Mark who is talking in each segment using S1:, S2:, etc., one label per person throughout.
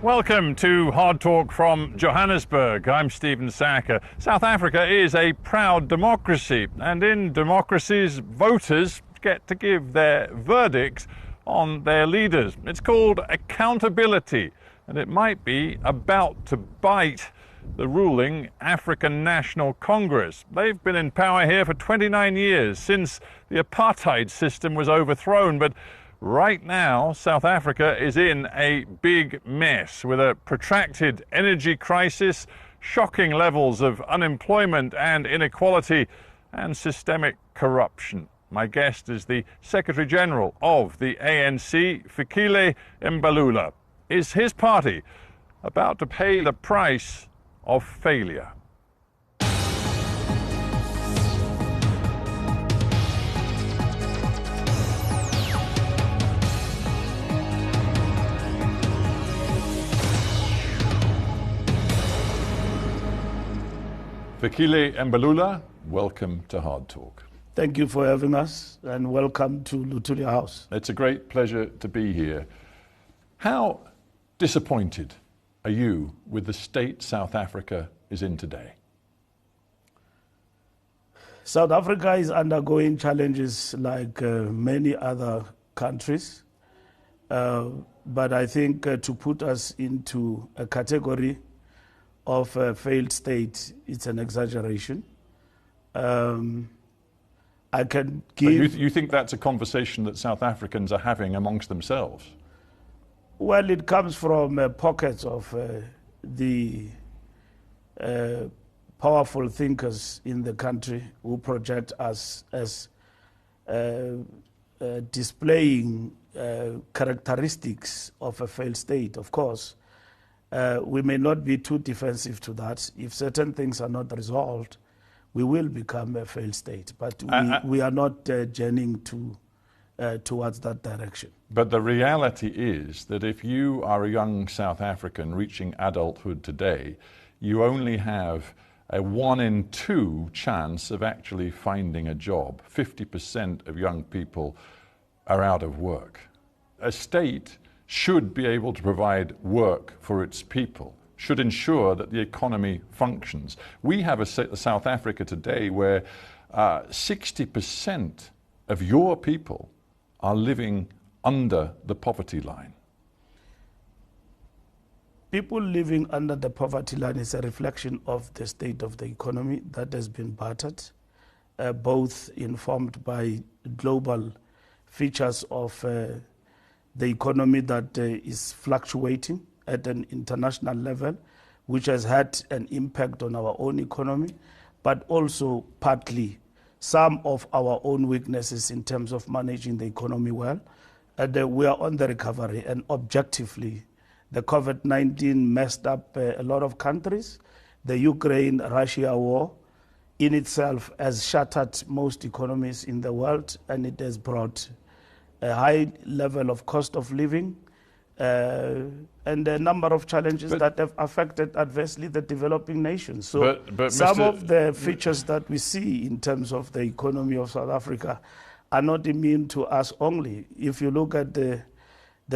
S1: Welcome to Hard Talk from Johannesburg. I'm Stephen Sacker. South Africa is a proud democracy, and in democracies, voters get to give their verdicts on their leaders. It's called accountability, and it might be about to bite the ruling African National Congress. They've been in power here for 29 years, since the apartheid system was overthrown, but right now, South Africa is in a big mess with a protracted energy crisis, shocking levels of unemployment and inequality, and systemic corruption. My guest is the Secretary General of the ANC, Fikile Mbalula. Is his party about to pay the price of failure? Fikile Mbalula, welcome to Hard Talk.
S2: Thank you for having us, and welcome to Lutulia House.
S1: It's a great pleasure to be here. How disappointed are you with the state South Africa is in today?
S2: South Africa is undergoing challenges like many other countries, but I think to put us into a category of a failed state, it's an exaggeration. I can give...
S1: But you think that's a conversation that South Africans are having amongst themselves?
S2: Well, it comes from pockets of the powerful thinkers in the country who project us as displaying characteristics of a failed state. Of course, we may not be too defensive to that. If certain things are not resolved, we will become a failed state. But we are not journeying towards that direction.
S1: But the reality is that if you are a young South African reaching adulthood today, you only have a 1 in 2 chance of actually finding a job. 50% of young people are out of work. A state should be able to provide work for its people, should ensure that the economy functions. We have a South Africa today where 60% of your people are living under the poverty line.
S2: People living under the poverty line is a reflection of the state of the economy that has been battered, both informed by global features of the economy that is fluctuating at an international level, which has had an impact on our own economy, but also partly some of our own weaknesses in terms of managing the economy well. And we are on the recovery, and objectively, the COVID-19 messed up a lot of countries. The Ukraine-Russia war in itself has shattered most economies in the world, and it has brought a high level of cost of living and a number of challenges that have affected adversely the developing nations. So
S1: but
S2: some of the features that we see in terms of the economy of South Africa are not immune to us only. If you look at the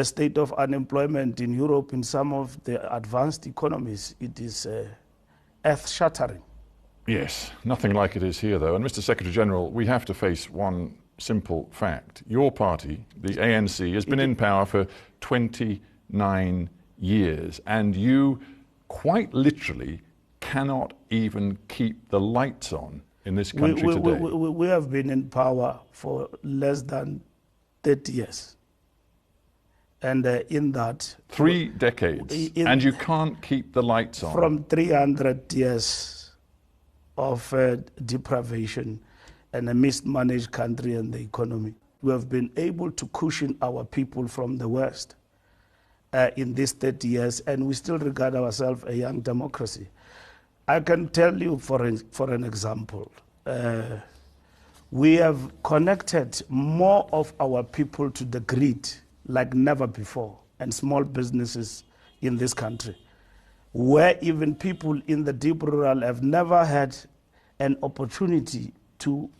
S2: state of unemployment in Europe, in some of the advanced economies, it is earth-shattering.
S1: Yes, nothing like it is here, though. And Mr. Secretary General, we have to face one simple fact. Your party, the ANC, has been in power for 29 years, and you quite literally cannot even keep the lights on in this country today.
S2: We have been in power for less than 30 years. And in that...
S1: 3 decades, and you can't keep the lights on.
S2: From 300 years of deprivation and a mismanaged country and the economy, we have been able to cushion our people from the worst in these 30 years, and we still regard ourselves a young democracy. I can tell you, for an example, we have connected more of our people to the grid like never before, and small businesses in this country, where even people in the deep rural have never had an opportunity to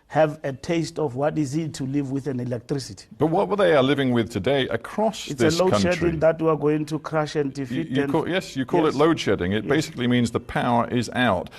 S2: have a taste of what is it to live with an electricity.
S1: But what they are living with today across
S2: It's
S1: this
S2: a load
S1: country.
S2: shedding that we are going to crash and defeat.
S1: Yes, you call it load shedding. It basically means the power is out.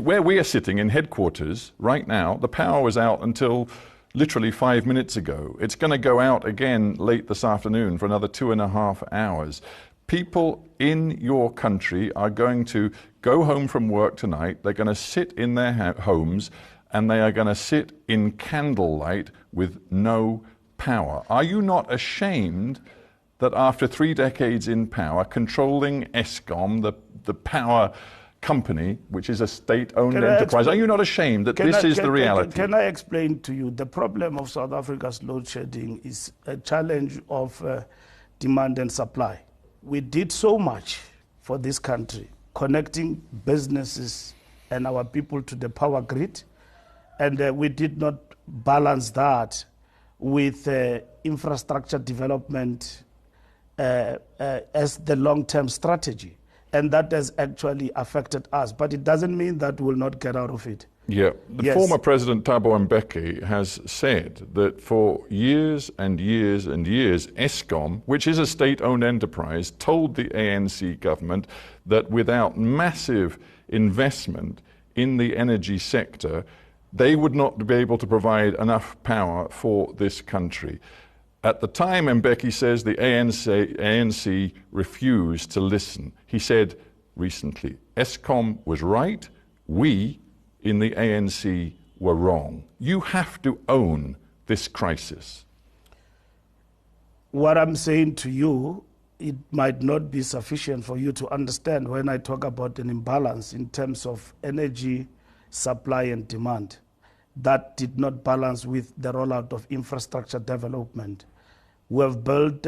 S1: Where we are sitting in headquarters right now, the power was out until literally 5 minutes ago. It's going to go out again late this afternoon for another 2.5 hours. People in your country are going to go home from work tonight. They're going to sit in their homes and they are going to sit in candlelight with no power. Are you not ashamed that after 3 decades in power, controlling Eskom, the power company, which is a state-owned enterprise, are you not ashamed that this is the reality?
S2: Can I explain to you? The problem of South Africa's load shedding is a challenge of demand and supply. We did so much for this country, connecting businesses and our people to the power grid, and we did not balance that with infrastructure development as the long-term strategy. And that has actually affected us. But it doesn't mean that we'll not get out of it.
S1: Yeah. The former President Thabo Mbeki has said that for years and years and years, Eskom, which is a state-owned enterprise, told the ANC government that without massive investment in the energy sector, they would not be able to provide enough power for this country. At the time, Mbeki says the ANC refused to listen. He said recently, Eskom was right, we in the ANC were wrong. You have to own this crisis.
S2: What I'm saying to you, it might not be sufficient for you to understand when I talk about an imbalance in terms of energy supply and demand. That did not balance with the rollout of infrastructure development. We have built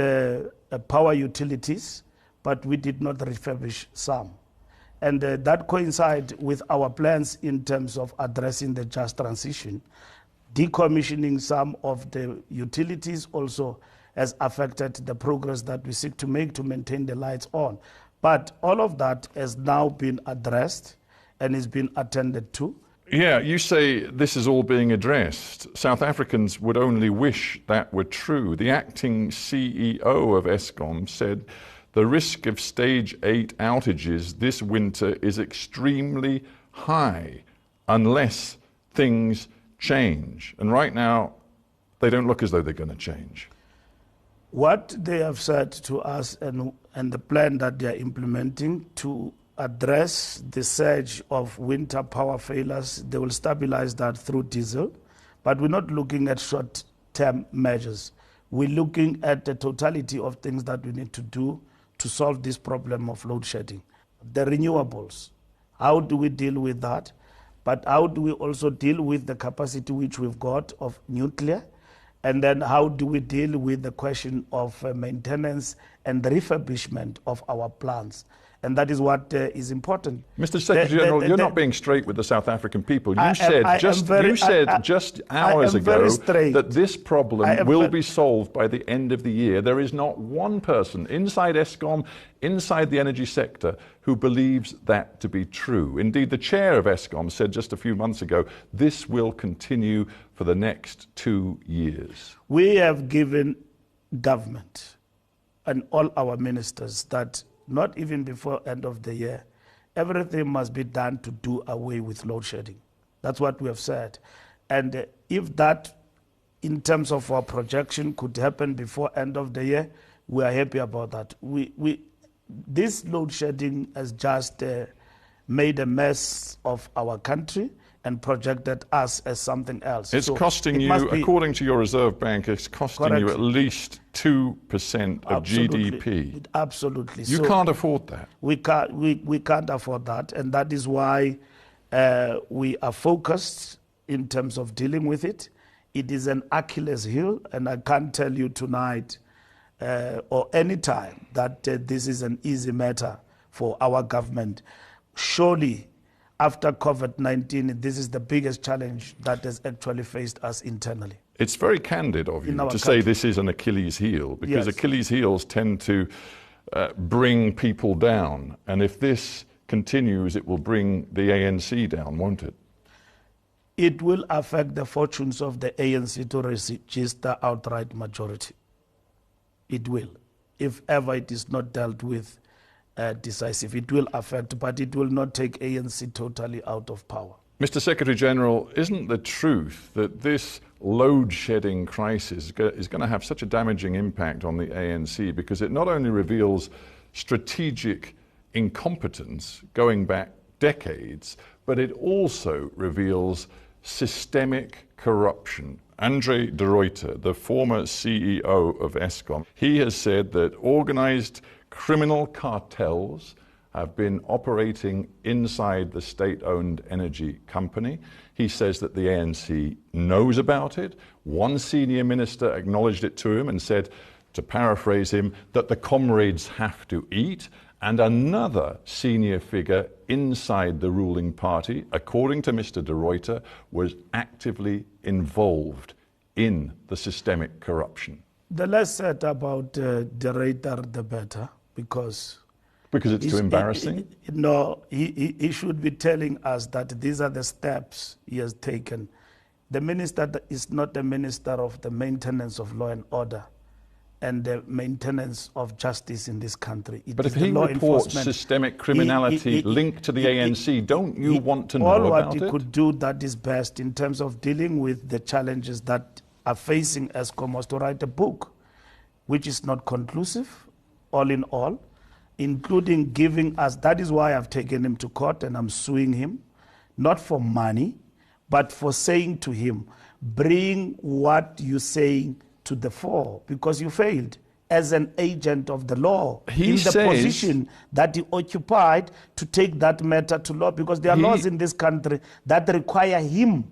S2: power utilities, but we did not refurbish some. And that coincides with our plans in terms of addressing the just transition. Decommissioning some of the utilities also has affected the progress that we seek to make to maintain the lights on. But all of that has now been addressed and is being attended to.
S1: Yeah, you say this is all being addressed. South Africans would only wish that were true. The acting CEO of Eskom said the risk of stage 8 outages this winter is extremely high unless things change. And right now, they don't look as though they're going to change.
S2: What they have said to us and the plan that they are implementing to address the surge of winter power failures, they will stabilize that through diesel. But we're not looking at short-term measures. We're looking at the totality of things that we need to do to solve this problem of load shedding. The renewables, how do we deal with that? But how do we also deal with the capacity which we've got of nuclear? And then how do we deal with the question of maintenance and the refurbishment of our plants? And that is what is important.
S1: Mr. Secretary General, you're not being straight with the South African people. You said just hours ago that this problem will be solved by the end of the year. There is not one person inside Eskom, inside the energy sector, who believes that to be true. Indeed, the chair of Eskom said just a few months ago, this will continue for the next 2 years.
S2: We have given government and all our ministers that not even before end of the year, everything must be done to do away with load shedding. That's what we have said. And if that, in terms of our projection, could happen before end of the year, we are happy about that. This load shedding has just made a mess of our country and projected us as something else.
S1: It's costing you, according to your Reserve Bank, it's costing you at least 2% of GDP.
S2: Absolutely.
S1: You can't afford that.
S2: We can't afford that, and that is why we are focused in terms of dealing with it. It is an Achilles heel, and I can't tell you tonight or any time that this is an easy matter for our government. Surely, after COVID-19, this is the biggest challenge that has actually faced us internally.
S1: It's very candid of you to say this is an Achilles heel, because Achilles heels tend to bring people down. And if this continues, it will bring the ANC down, won't it?
S2: It will affect the fortunes of the ANC to register outright majority. It will. If ever it is not dealt with decisive, it will affect, but it will not take ANC totally out of power.
S1: Mr. Secretary General, isn't the truth that this load-shedding crisis is going to have such a damaging impact on the ANC because it not only reveals strategic incompetence going back decades, but it also reveals systemic corruption? Andre de Ruyter, the former CEO of Eskom, he has said that organized criminal cartels have been operating inside the state-owned energy company. He says that the ANC knows about it. One senior minister acknowledged it to him and said, to paraphrase him, that the comrades have to eat. And another senior figure inside the ruling party, according to Mr. de Ruyter, was actively involved in the systemic corruption.
S2: The less said about de Ruyter, the better, because
S1: it's too embarrassing?
S2: He should be telling us that these are the steps he has taken. The minister is not the minister of the maintenance of law and order and the maintenance of justice in this country.
S1: But if he reports systemic criminality linked to the ANC, don't you want to know about it?
S2: All what he could do that is best in terms of dealing with the challenges that are facing Eskom was to write a book, which is not conclusive, all in all, including giving us, that is why I've taken him to court and I'm suing him, not for money, but for saying to him, bring what you're saying to the fore, because you failed as an agent of the law in the position that he occupied to take that matter to law, because there are laws in this country that require him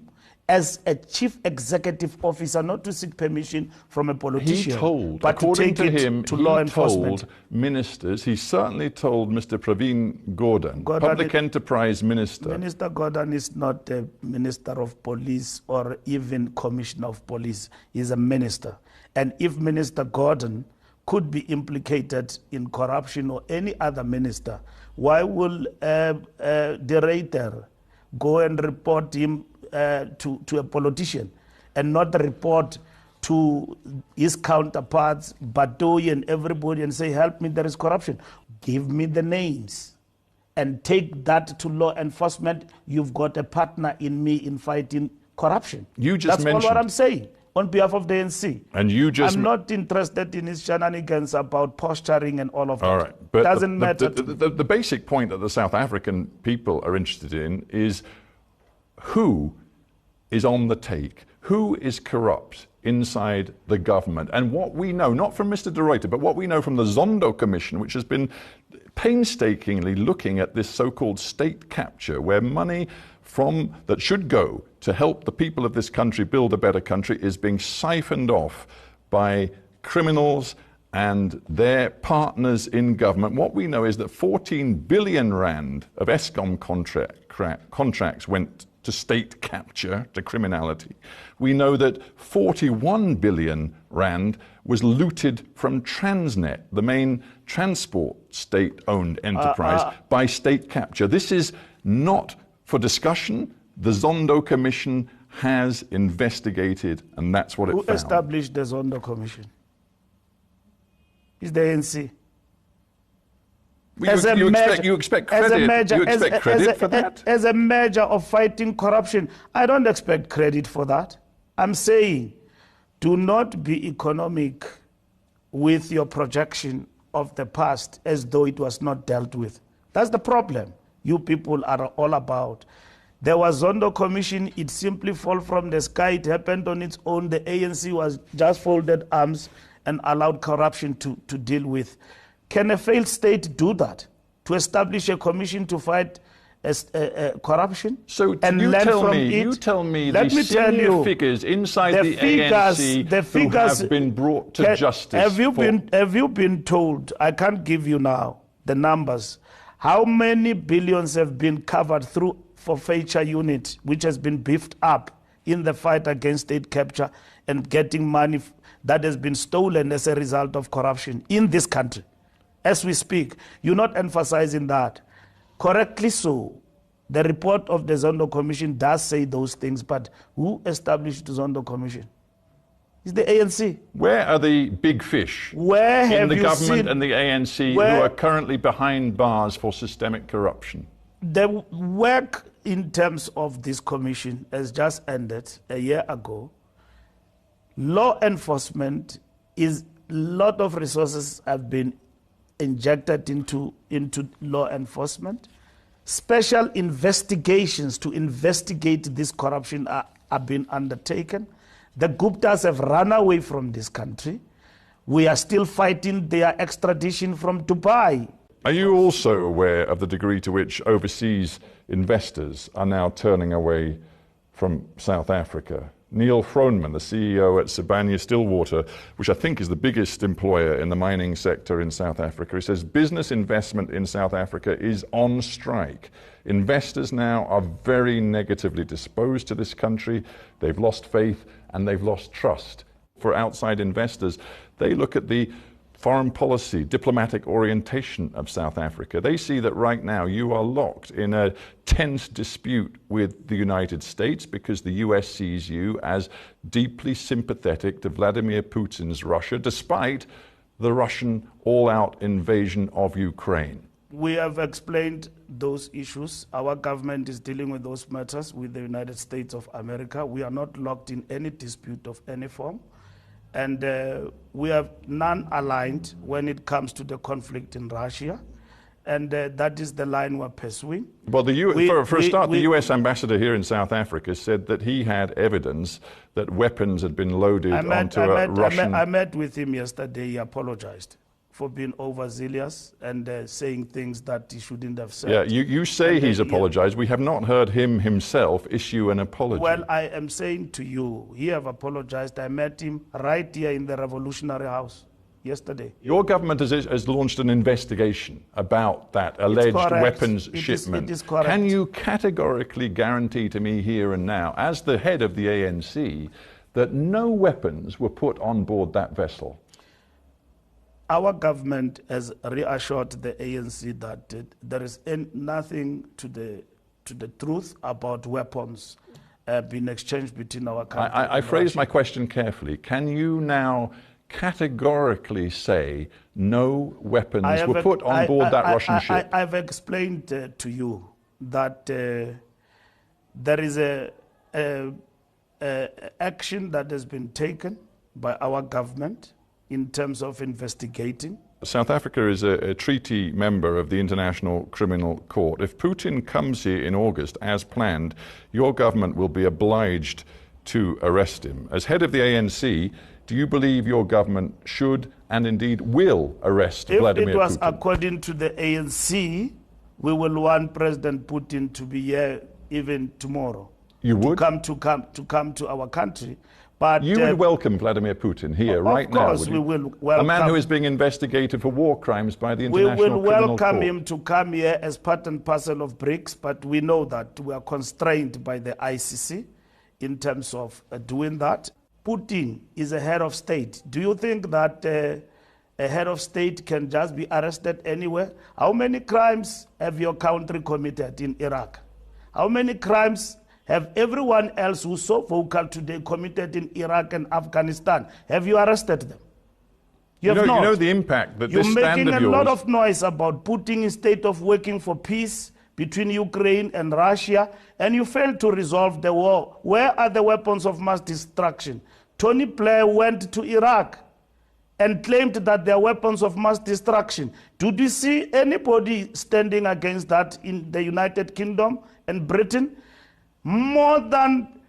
S2: as a chief executive officer not to seek permission from a politician, but to take it to law enforcement.
S1: Told ministers, he certainly told Mr. Pravin Gordhan, Public Enterprise Minister.
S2: Minister Gordhan is not a minister of police or even commissioner of police. He's a minister. And if Minister Gordhan could be implicated in corruption or any other minister, why will de Ruyter go and report him to a politician and not report to his counterparts, Batoyi and everybody, and say, help me, there is corruption. Give me the names and take that to law enforcement. You've got a partner in me in fighting corruption. That's all what I'm saying on behalf of the ANC.
S1: And I'm
S2: not interested in his shenanigans about posturing and all of that.
S1: All right, but
S2: doesn't matter.
S1: The basic point that the South African people are interested in is who is on the take, who is corrupt inside the government. And what we know, not from Mr. de Ruyter, but what we know from the Zondo Commission, which has been painstakingly looking at this so-called state capture, where money that should go to help the people of this country build a better country is being siphoned off by criminals and their partners in government. What we know is that 14 billion rand of Eskom contracts went to state capture, to criminality. We know that 41 billion rand was looted from Transnet, the main transport state-owned enterprise, by state capture. This is not for discussion. The Zondo Commission has investigated, and that's what it found.
S2: Who established the Zondo Commission? It's the ANC.
S1: You expect credit for that?
S2: As a measure of fighting corruption, I don't expect credit for that. I'm saying, do not be economic with your projection of the past as though it was not dealt with. That's the problem you people are all about. There was Zondo Commission, it simply fell from the sky, it happened on its own. The ANC was just folded arms and allowed corruption to deal with. Can a failed state do that? To establish a commission to fight corruption?
S1: So you tell me the senior figures inside the ANC who have been brought to justice.
S2: Have you been told, I can't give you now the numbers, how many billions have been covered through forfeiture unit, which has been beefed up in the fight against state capture and getting money that has been stolen as a result of corruption in this country? As we speak, you're not emphasizing that. Correctly so, The report of the Zondo Commission does say those things, but who established the Zondo Commission? It's the ANC.
S1: Where are the big fish
S2: Where have
S1: in the
S2: you
S1: government
S2: seen,
S1: and the ANC who are currently behind bars for systemic corruption?
S2: The work in terms of this commission has just ended a year ago. Law enforcement is, a lot of resources have been injected into law enforcement. Special investigations to investigate this corruption are being undertaken. The Guptas have run away from this country. We are still fighting their extradition from Dubai.
S1: Are you also aware of the degree to which overseas investors are now turning away from South Africa? Neil Froneman, the CEO at Sibanye-Stillwater, which I think is the biggest employer in the mining sector in South Africa, he says business investment in South Africa is on strike. Investors now are very negatively disposed to this country. They've lost faith and they've lost trust. For outside investors, they look at the foreign policy, diplomatic orientation of South Africa. They see that right now you are locked in a tense dispute with the United States because the US sees you as deeply sympathetic to Vladimir Putin's Russia, despite the Russian all-out invasion of Ukraine.
S2: We have explained those issues. Our government is dealing with those matters with the United States of America. We are not locked in any dispute of any form. And we are non-aligned when it comes to the conflict in Russia. And that is the line we're pursuing.
S1: Well, the US ambassador here in South Africa said that he had evidence that weapons had been loaded onto a Russian...
S2: I met with him yesterday. He apologized for being overzealous and saying things that he shouldn't have said.
S1: Yeah, you say he's apologized. We have not heard him himself issue an apology.
S2: Well, I am saying to you, he have apologized. I met him right here in the Revolutionary House yesterday.
S1: Your government has launched an investigation about that alleged weapons shipment.
S2: It is correct.
S1: Can you categorically guarantee to me here and now, as the head of the ANC, that no weapons were put on board that vessel?
S2: Our government has reassured the ANC that there is nothing to the truth about weapons being exchanged between our country.
S1: I phrased my question carefully. Can you now categorically say no weapons were put on board that Russian ship?
S2: I've explained to you that there is a action that has been taken by our government in terms of investigating.
S1: South Africa is a treaty member of the International Criminal Court. If Putin comes here in August, as planned, your government will be obliged to arrest him. As head of the ANC, do you believe your government should and indeed will arrest Vladimir Putin?
S2: If it was according to the ANC, we will want President Putin to be here even tomorrow.
S1: You would?
S2: To come to our country. But
S1: you would welcome Vladimir Putin here right now,
S2: Of course, we will welcome.
S1: A man who is being investigated for war crimes by the International Criminal Court.
S2: We will welcome him to come here as part and parcel of BRICS, but we know that we are constrained by the ICC in terms of doing that. Putin is a head of state. Do you think that a head of state can just be arrested anywhere? How many crimes have your country committed in Iraq? How many crimes have everyone else who's so vocal today committed in Iraq and Afghanistan? Have you arrested them? You
S1: know the impact that this stand of yours...
S2: You're making a lot of noise about Putin instead of working for peace between Ukraine and Russia, and you failed to resolve the war. Where are the weapons of mass destruction? Tony Blair went to Iraq and claimed that there are weapons of mass destruction. Did you see anybody standing against that in the United Kingdom and Britain? More than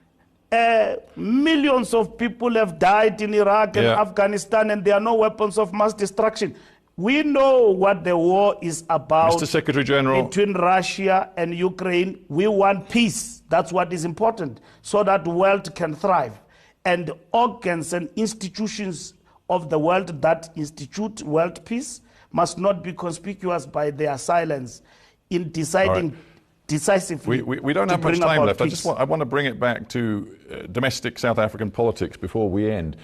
S2: millions of people have died in Iraq and Afghanistan, and there are no weapons of mass destruction. We know what the war is about.
S1: Mr. Secretary General,
S2: between Russia and Ukraine. We want peace. That's what is important, so that the world can thrive. And organs and institutions of the world that institute world peace must not be conspicuous by their silence in deciding decisively.
S1: We don't have much time left. I want to bring it back to domestic South African politics before we end.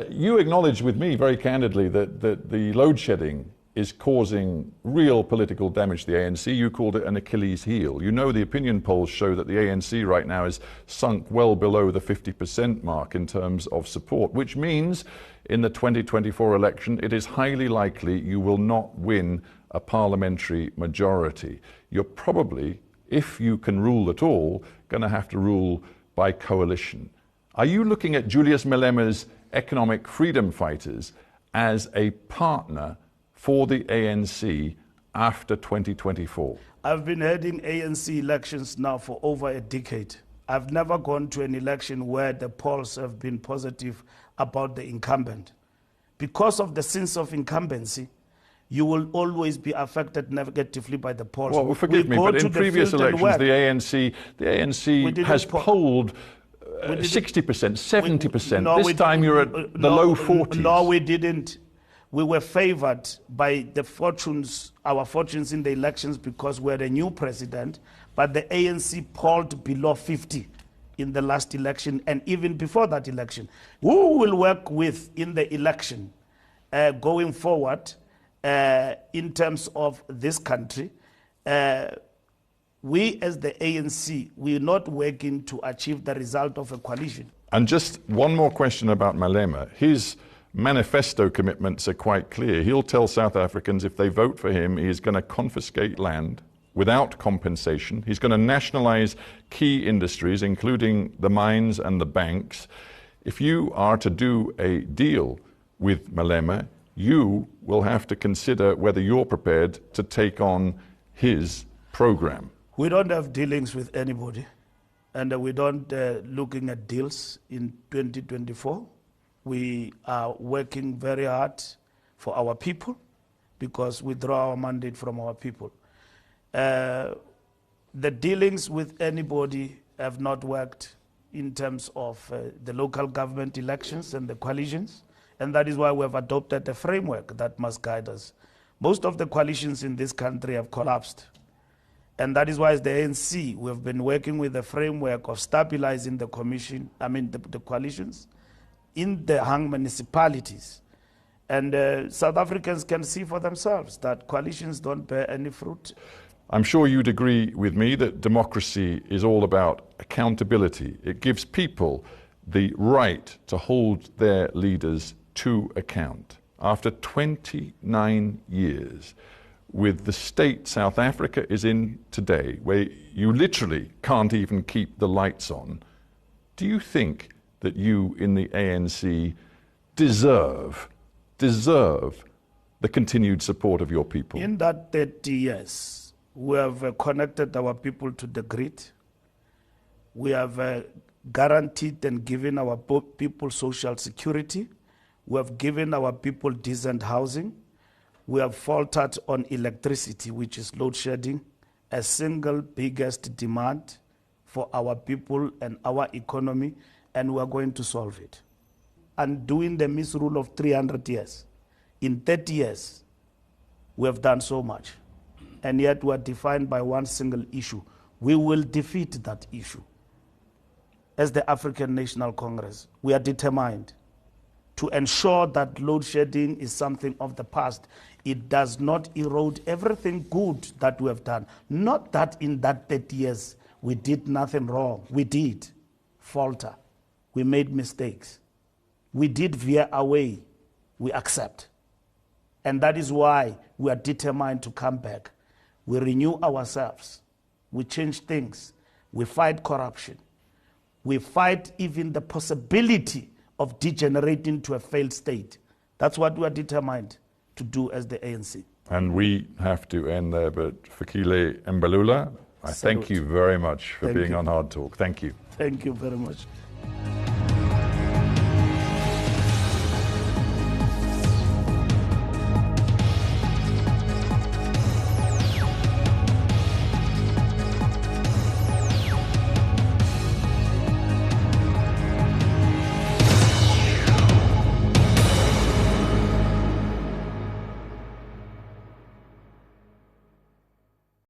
S1: You acknowledged with me very candidly that the load shedding is causing real political damage to the ANC. You called it an Achilles heel. You know the opinion polls show that the ANC right now is sunk well below the 50% mark in terms of support, which means in the 2024 election it is highly likely you will not win a parliamentary majority. You're probably, if you can rule at all, going to have to rule by coalition. Are you looking at Julius Malema's economic freedom fighters as a partner for the ANC after 2024?
S2: I've been heading ANC elections now for over a decade. I've never gone to an election where the polls have been positive about the incumbent. Because of the sense of incumbency, you will always be affected negatively by the polls.
S1: Well, forgive me, but in previous elections, the ANC has polled 60%, 70%. This time you're at the low 40s.
S2: No, we didn't. We were favored by the fortunes, our fortunes in the elections, because we're the new president, but the ANC polled below 50 in the last election and even before that election. Who will work with in the election going forward in terms of this country? We as the ANC, we're not working to achieve the result of a coalition.
S1: And just one more question about Malema. His manifesto commitments are quite clear. He'll tell South Africans if they vote for him, he is going to confiscate land without compensation. He's going to nationalize key industries, including the mines and the banks. If you are to do a deal with Malema, you will have to consider whether you're prepared to take on his program.
S2: We don't have dealings with anybody, and we don't looking at deals in 2024. We are working very hard for our people because we draw our mandate from our people. The dealings with anybody have not worked in terms of the local government elections and the coalitions, and that is why we have adopted a framework that must guide us. Most of the coalitions in this country have collapsed, and that is why as the ANC, we have been working with a framework of stabilizing the the coalitions in the hung municipalities. And South Africans can see for themselves that coalitions don't bear any fruit.
S1: I'm sure you'd agree with me that democracy is all about accountability. It gives people the right to hold their leaders to account. After 29 years, with the state South Africa is in today, where you literally can't even keep the lights on, do you think that you in the ANC deserve the continued support of your people?
S2: In that 30 years, we have connected our people to the grid. We have guaranteed and given our people social security. We have given our people decent housing. We have faltered on electricity, which is load shedding, a single biggest demand for our people and our economy, and we are going to solve it. And doing the misrule of 300 years, in 30 years, we have done so much. And yet we are defined by one single issue. We will defeat that issue. As the African National Congress, we are determined to ensure that load shedding is something of the past. It does not erode everything good that we have done. Not that in that 30 years we did nothing wrong. We did falter. We made mistakes. We did veer away. We accept. And that is why we are determined to come back. We renew ourselves. We change things. We fight corruption. We fight even the possibility of degenerating to a failed state. That's what we are determined to do as the ANC.
S1: And we have to end there, but Fikile Mbalula, I thank you very much for being on Hard Talk. Thank you.
S2: Thank you very much.